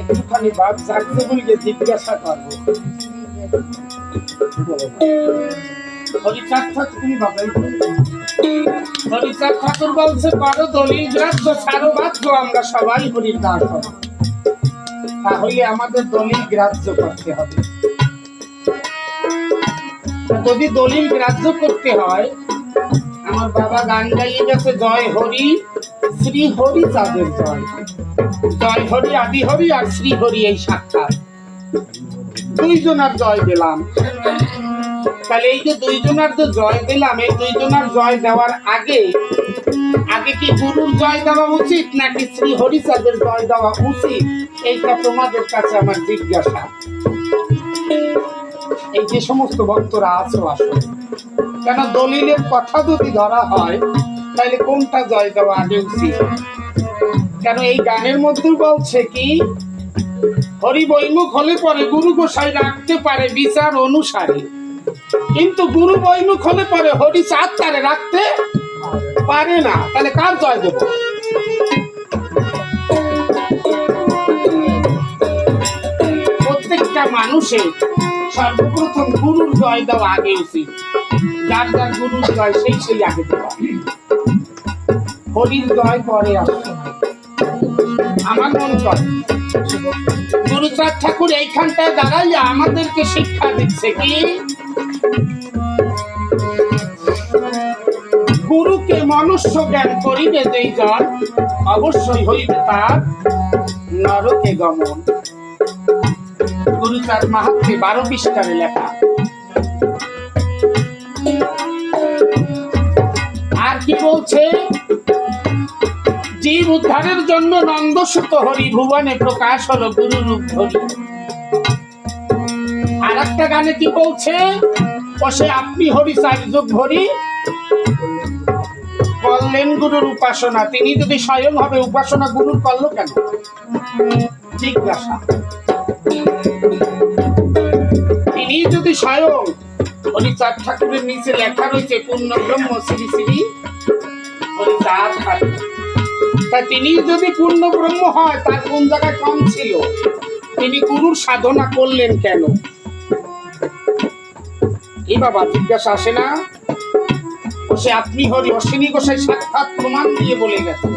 একটুখানি বাদ জাগতে বলকে জিজ্ঞাসা করবো হরিচাঁদ ঠাকুর তুমি বাবাই হরিচাঁদ ঠাকুর বলছে করো দলিল গ্রাহ্য ছাড়ো বাধ্য আমরা সবাই হরির দাস হব তাহলে আমাদের দলিল গ্রাহ্য করতে হবে যদি দলিল গ্রাহ্য করতে হয় আমার বাবা গান গাইয়ে গেছে জয় হরি শ্রী হরি চাঁদের জয় জয় হরি আদি হরি আর শ্রী হরি এই সাক্ষাৎ দুইজনার জয় দিলাম তাহলে এই যে দুইজনার যে জয় দিলাম এই দুইজনার জয় দেওয়ার আগে আগে কি গুরুর জয় দেওয়া উচিত নাকি শ্রী হরি চাঁদের জয় দেওয়া উচিত এইটা তোমাদের কাছে আমার জিজ্ঞাসা এই যে সমস্ত ভক্তরা আছো আসলে কেন দলিলের কথা যদি ধরা হয় তাহলে কোনটা জয় দেওয়া আগে উচিত কেন এই গানের মধ্যে বলছে কি হরি বৈমুখ হলে পরে গুরু গোসাই রাখতে পারে বিচার অনুসারে কিন্তু গুরু বৈমুখ হলে পরে হরি চাঁদ তারে রাখতে পারে না তাহলে কার জয় দেব প্রত্যেকটা মানুষের সর্বপ্রথম গুরুর জয় দেওয়া আগে উচিত যার যার গুরুর জয় সেই আগে দেওয়া হরির জয় পরে আসে আমার মন করে গুরুচাঁদ ঠাকুর এইখানটায় দাঁড়াইয়া আমাদেরকে শিক্ষা দিচ্ছে কি গুরুকে মনুষ্য জ্ঞান করিবে যেই জন অবশ্যই হইবে তার নরকে গমন গুরুচাঁদ মাহাত্মে 12 পৃষ্ঠারে লেখা আর কি বলছে জীব উদ্ধারের জন্য নন্দসুত হরি ভুবনে প্রকাশ হলো গুরু রূপ ধরি আর একটা গানে কি বলছে বসে আপনি হরি 4 যুগ ভরি করলেন গুরুর উপাসনা তিনি যদি স্বয়ং হবে উপাসনা গুরুর করলো কেন জিজ্ঞাসা তিনি যদি স্বয়ং হরিচাঁদ ঠাকুরের নিচে লেখা রয়েছে পূর্ণ ব্রহ্ম শ্রী শ্রী হরিচাঁদ ঠাকুর তা তিনি যদি পূর্ণ ব্রহ্ম হয় তার কোন জায়গায় কম ছিল তিনি গুরুর সাধনা করলেন কেন এই বাবা জিজ্ঞাসা আসে না বসে আপনি হরি অশ্বিনী গোসাই সাক্ষাৎ প্রমাণ দিয়ে বলে গেছে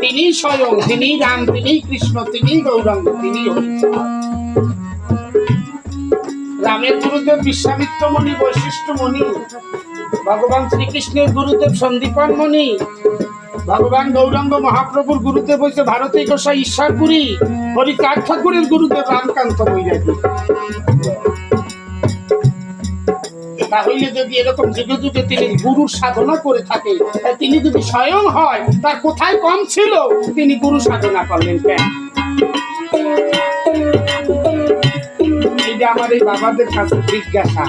তিনি স্বয়ং তিনি রাম তিনি কৃষ্ণ তিনি গৌরাঙ্গ তিনি হরিচাঁদ রামের গুরুদেব বিশ্বামিত্র মুনি বৈশিষ্ট্য মুনি ভগবান শ্রীকৃষ্ণের গুরুদেব সন্দীপন মুনি ভগবান গৌরাঙ্গ মহাপ্রভুর গুরুদেব হইছে ভারতী গোসাই ঈশ্বরপুরী হরিচাঁদ ঠাকুরের গুরুদেব রামকান্ত বৈরাগী তাহলে যদি এরকম যুগে যুগে তিনি গুরুর সাধনা করে থাকে তিনি যদি স্বয়ং হয় তার কোথায় কম ছিল তিনি গুরু সাধনা করলেন কেন এইটা আমার এই বাবাদের কাছে জিজ্ঞাসা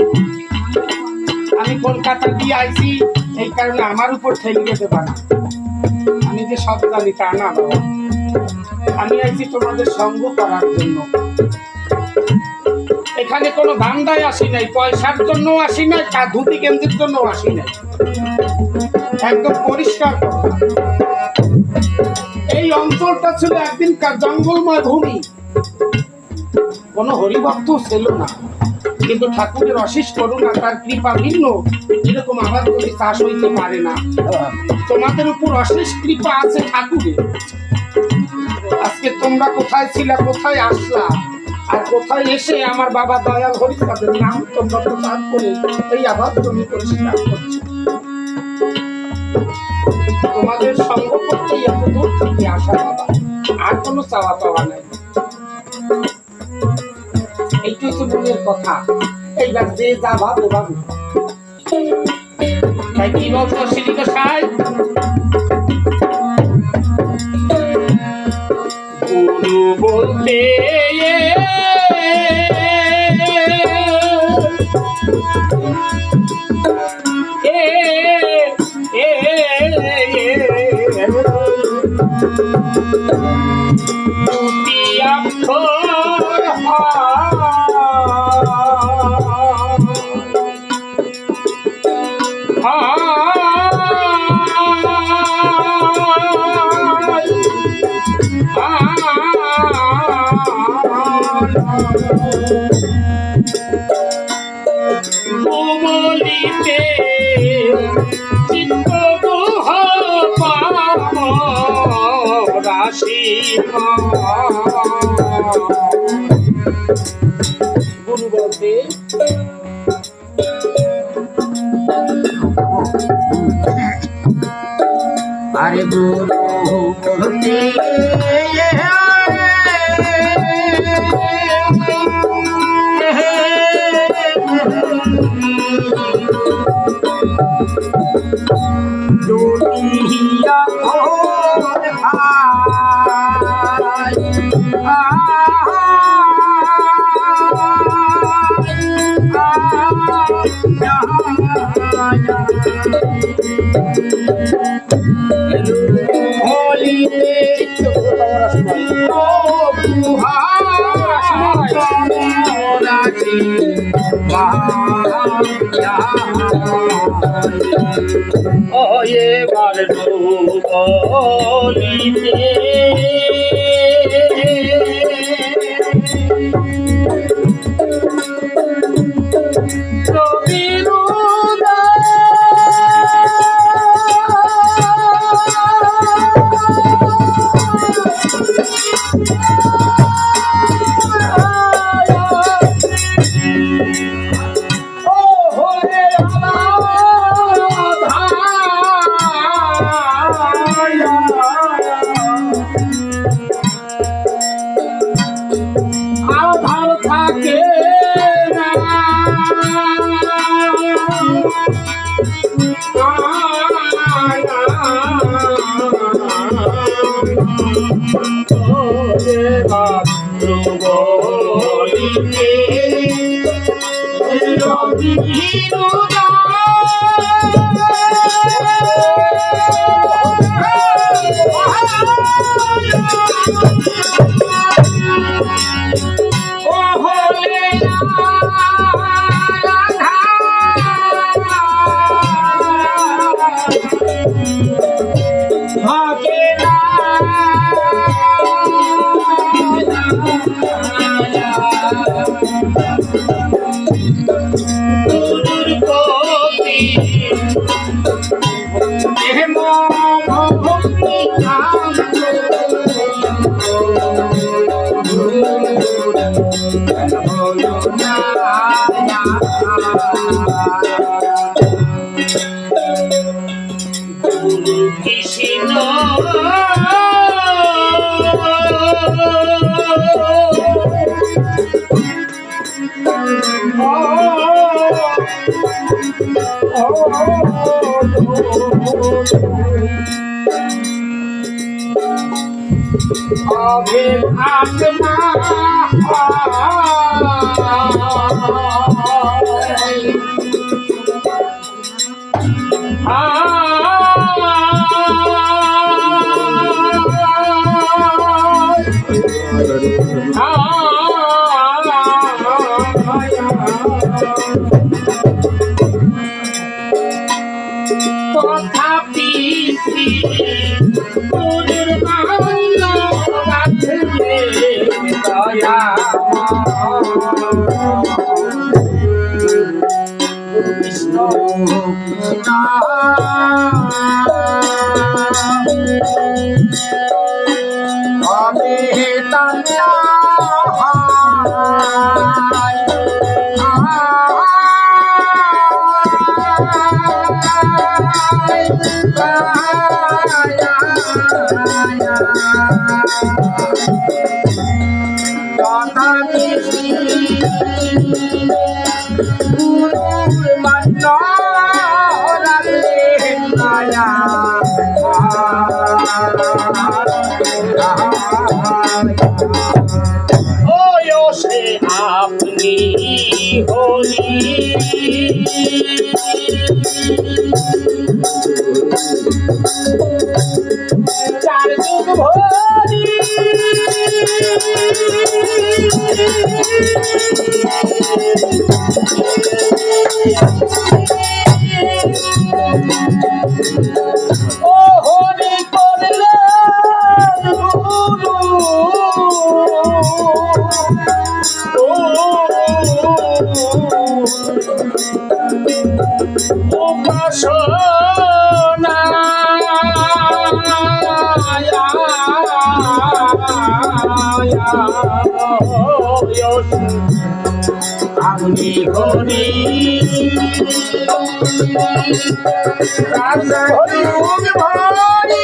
আমি কলকাতা দিয়ে আইছি এই কারণে আমার উপর ঠেলে যেতে পারে আমি যে সব জানি তা না বাবা আমি আইছি তোমাদের সঙ্গ করার জন্য এখানে কোনো ধান্দায় আসি নাই পয়সার জন্য আসি নাই তা ধুতি কেন্দ্রের জন্য আসি নাই একদম পরিষ্কার কথা এই অঞ্চলটা ছিল একদিনকার জঙ্গলময় ভূমি কোনো হরিভক্ত ছিল না কিন্তু ঠাকুরের অশেষ করুণা তার কৃপা ভিন্ন এরকম আমার যদি চাষ হইতে পারে না তোমাদের উপর অশেষ কৃপা আছে ঠাকুরের আজকে তোমরা কোথায় ছিলা কোথায় আসলা আর কোথায় এসে আমার বাবা দয়াল হরিচাঁদের নাম তোমরা প্রচার করে এই আবার জমি পরিষ্কার করছো তোমাদের সঙ্গ করতেই এত দূর থেকে আসা বাবা আর কোনো চাওয়া পাওয়া নাই। এইটাই তো মনের কথা। এইবার যে যা ভাবে ভাবু। তাই কি বলছো শ্রী গোসাই? গুরু বলতে দুটি অক্ষর বলিতে চিত্ত দুহ পাম রাশি গুরু বলতে আরে গুরু বলতে দুনিয়া ভোর এবার বলিতে আধার থাকে না কৃষ্ণ অভেদ আত্মা তথাপি তোদের বাংলা আছে দয়া কৃষ্ণ কৃষ্ণ হবে তন্ত্র কথা মিষ্টি গুরুর মান্য রাখলে মায়া ও সে আপনি হরি চার যুগ ভরি ও হরি করলেন গুরু উপাসনা আপনি হরি হরি হরি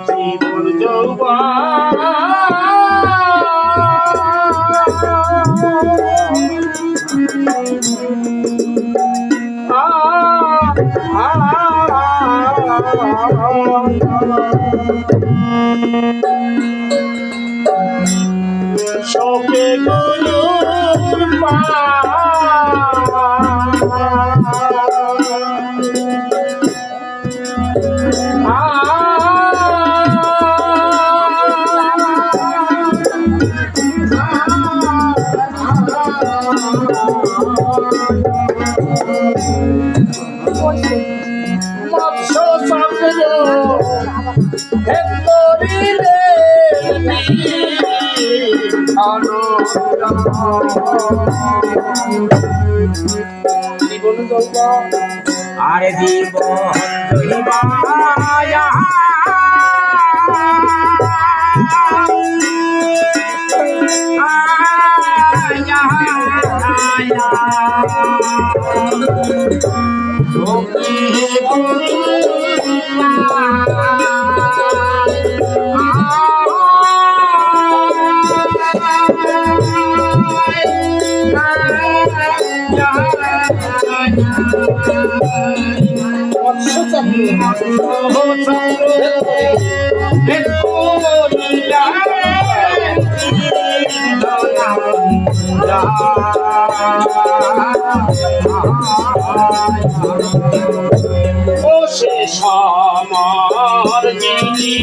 জীবন যৌবন শোকে গুরুর মৎস্য চক্র হেতরিলে জীবন যৌবন আর জীবন মায়া ও সে আমার যিনি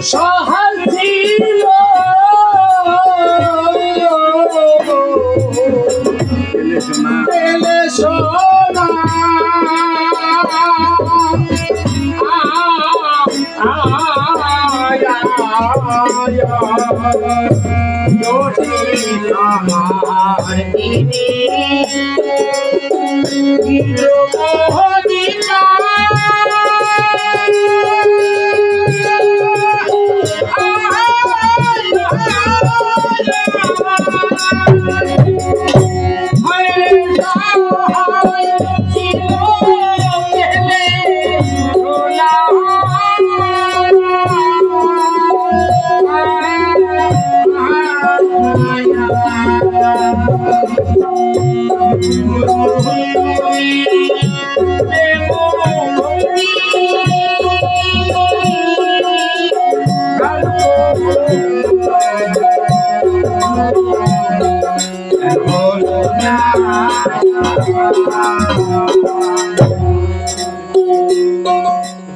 সহায় ছিল পেলে সোনা আমার তিনি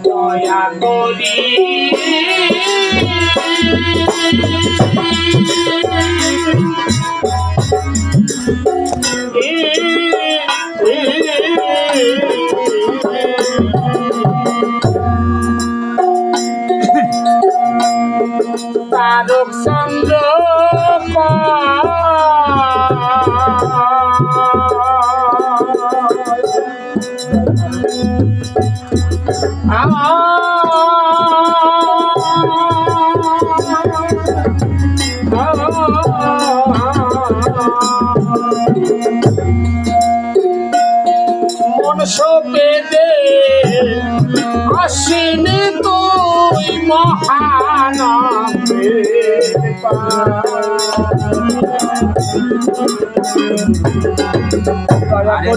দয়া করি তারক চন্দ্র মনসো পেদে আসিনি তুই মহানন্দে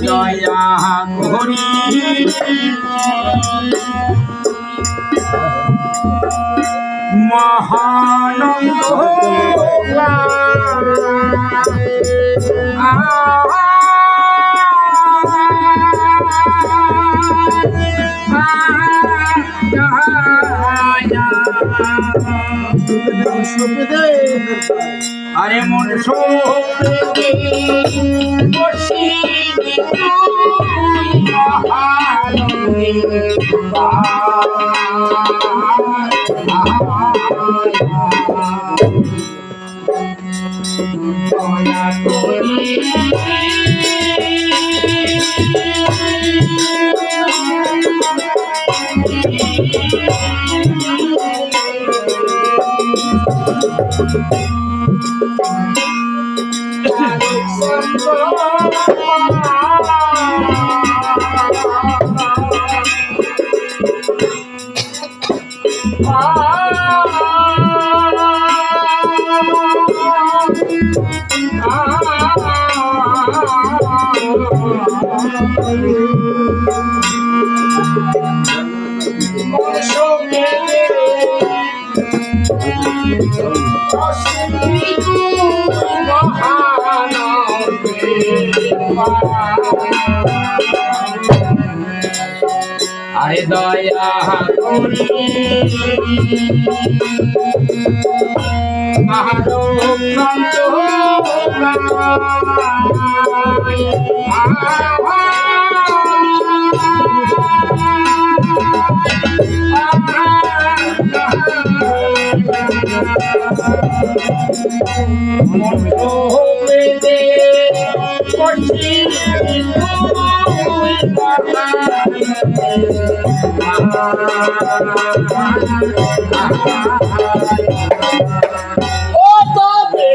দয়া করি মহানন্দ আরে মন আরে দয়া করি ও তবে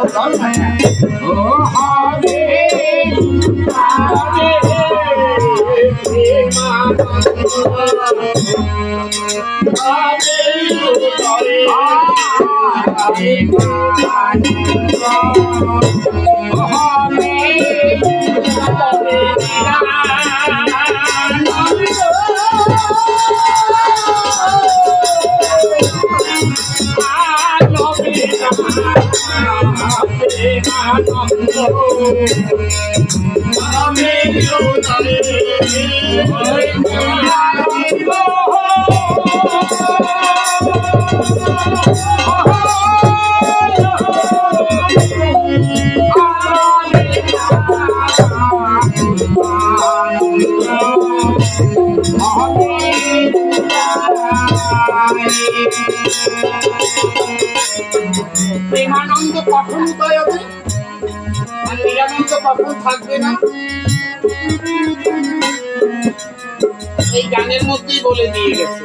ধর না ও হরে হরে প্রেমানন্দ কখন উদয় হবে আর নিরানন্দ কখন থাকবে না এই গানের মধ্যেই বলে দিয়ে গেছে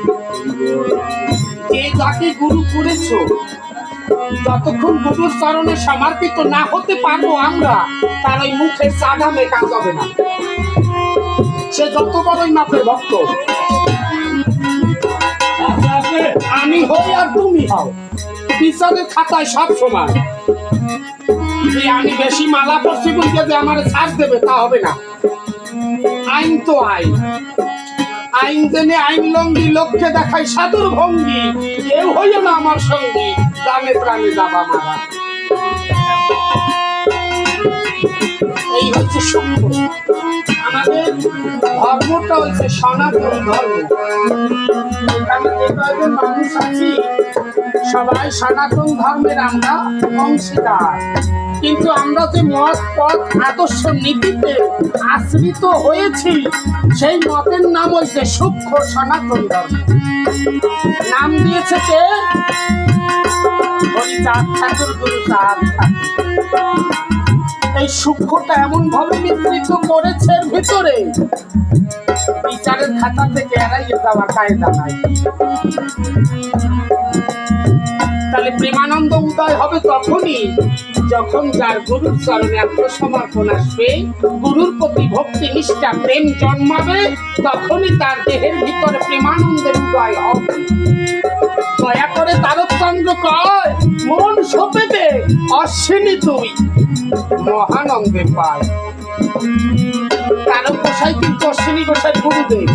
যে যাকে গুরু করেছো যতক্ষণ গুরুর চরণে সমর্পিত না হতে পারবো আমরা তার ওই মুখের সাদা মেটা যাবে না সে যত বড়ই মাপের ভক্ত আমি হই আর তুমি হও বিচারের খাতায় সব সময় যে আমি বেশি মালা পড়ছি বলতে যে আমার ছাড় দেবে তা হবে না আইন তো আইন আইন জেনে আইন লঙ্গি লক্ষ্যে দেখাই সাধুর ভঙ্গি কেউ হইও না আমার সঙ্গী প্রাণে প্রাণে যাবা মারা এই হচ্ছে সত্য আমাদের ধর্মটা হচ্ছে সনাতন ধর্ম মানুষ আছি সবাই সনাতন ধর্মের আমরা অংশীদার কিন্তু আমরা যে মত পথ আদর্শ নীতিতে আশ্রিত হয়েছি সেই মতের নাম হয়েছে সূক্ষ্ম সনাতন ধর্ম নাম দিয়েছে কে হরিচাঁদ ঠাকুর গুরুচাঁদ এই সূক্ষ্মটা এমন ভাবে বিস্তৃত করেছে ভিতরে বিচারের খাতা থেকে এড়াইয়ে যাওয়া কায়দা নাই তাহলে প্রেমানন্দ উদয় হবে তখনই যখন যার গুরুর চরণে আত্মসমর্পণ আসবে গুরুর প্রতি ভক্তি নিষ্ঠা প্রেম জন্মাবে তখনই তার দেহের ভিতরে প্রেমানন্দের উদয় হবে দয়া করে তারকচন্দ্র কয় মন সপে দে অশ্বিনী তুই মহানন্দে পায় তারক গোসাই কিন্তু অশ্বিনী গোসাই গুরুদেব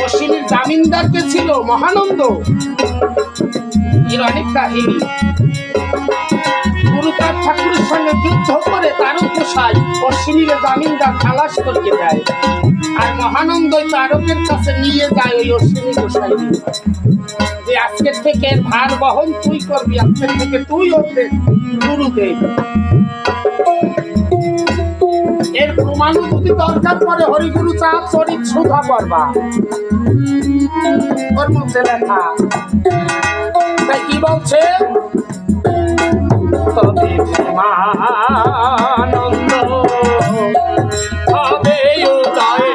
অশ্বিনীর জামিনদার কে ছিল মহানন্দ এর অনেক কাহিনী গুরুচাঁদ ঠাকুরের সঙ্গে যুদ্ধ করে তারক গোসাই অশ্বিনীর জামিনদার খালাস করিয়ে দেয় আর মহানন্দ তারকের কাছে নিয়ে যায় ওই অশ্বিনী গোসাই যে আজকের থেকে এর ভার বহন তুই করবি আজকের থেকে তুই ওঠে গুরুদেব এর প্রমাণ যদি দরকার পড়ে হরিগুরু চাঁদ চরিত সুধা করবা ওর মধ্যে লেখা তাই কি বলছে তবে আনন্দ হবে উদয়